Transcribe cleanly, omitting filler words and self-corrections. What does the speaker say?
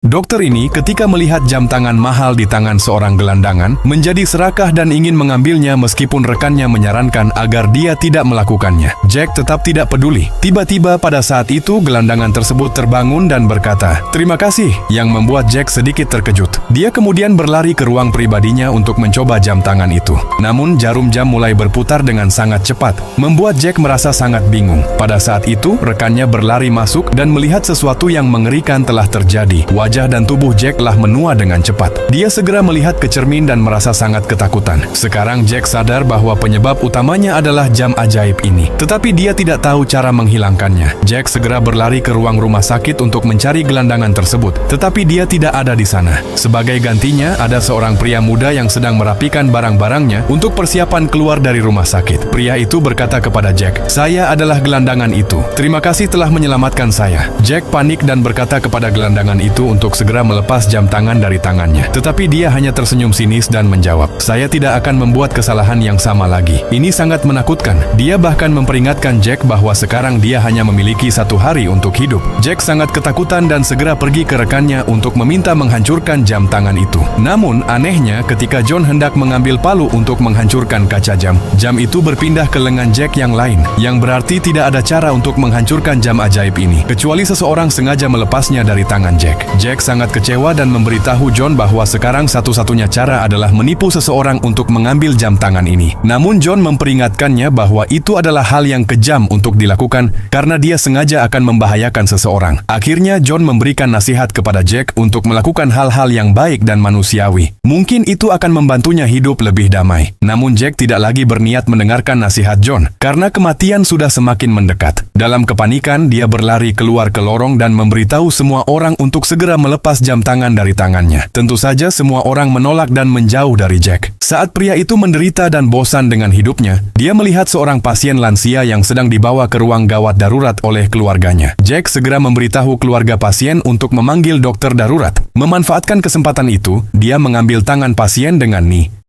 Dokter ini ketika melihat jam tangan mahal di tangan seorang gelandangan, menjadi serakah dan ingin mengambilnya meskipun rekannya menyarankan agar dia tidak melakukannya. Jack tetap tidak peduli. Tiba-tiba pada saat itu gelandangan tersebut terbangun dan berkata, "Terima kasih," yang membuat Jack sedikit terkejut. Dia kemudian berlari ke ruang pribadinya untuk mencoba jam tangan itu. Namun jarum jam mulai berputar dengan sangat cepat, membuat Jack merasa sangat bingung. Pada saat itu, rekannya berlari masuk dan melihat sesuatu yang mengerikan telah terjadi. Wajah dan tubuh Jack telah menua dengan cepat. Dia segera melihat ke cermin dan merasa sangat ketakutan. Sekarang Jack sadar bahwa penyebab utamanya adalah jam ajaib ini. Tetapi dia tidak tahu cara menghilangkannya. Jack segera berlari ke ruang rumah sakit untuk mencari gelandangan tersebut. Tetapi dia tidak ada di sana. Sebagai gantinya, ada seorang pria muda yang sedang merapikan barang-barangnya untuk persiapan keluar dari rumah sakit. Pria itu berkata kepada Jack, "Saya adalah gelandangan itu. Terima kasih telah menyelamatkan saya." Jack panik dan berkata kepada gelandangan itu untuk segera melepas jam tangan dari tangannya. Tetapi dia hanya tersenyum sinis dan menjawab, "Saya tidak akan membuat kesalahan yang sama lagi. Ini sangat menakutkan." Dia bahkan memperingatkan Jack bahwa sekarang dia hanya memiliki 1 hari untuk hidup. Jack sangat ketakutan dan segera pergi ke rekannya untuk meminta menghancurkan jam tangan itu. Namun, anehnya ketika John hendak mengambil palu untuk menghancurkan kaca jam, jam itu berpindah ke lengan Jack yang lain, yang berarti tidak ada cara untuk menghancurkan jam ajaib ini, kecuali seseorang sengaja melepasnya dari tangan Jack. Jack sangat kecewa dan memberitahu John bahwa sekarang satu-satunya cara adalah menipu seseorang untuk mengambil jam tangan ini. Namun John memperingatkannya bahwa itu adalah hal yang kejam untuk dilakukan karena dia sengaja akan membahayakan seseorang. Akhirnya John memberikan nasihat kepada Jack untuk melakukan hal-hal yang baik dan manusiawi. Mungkin itu akan membantunya hidup lebih damai. Namun Jack tidak lagi berniat mendengarkan nasihat John karena kematian sudah semakin mendekat. Dalam kepanikan, dia berlari keluar ke lorong dan memberitahu semua orang untuk segera melepas jam tangan dari tangannya. Tentu saja semua orang menolak dan menjauh dari Jack. Saat pria itu menderita dan bosan dengan hidupnya, dia melihat seorang pasien lansia yang sedang dibawa ke ruang gawat darurat oleh keluarganya. Jack segera memberitahu keluarga pasien untuk memanggil dokter darurat. Memanfaatkan kesempatan itu, dia mengambil tangan pasien dengan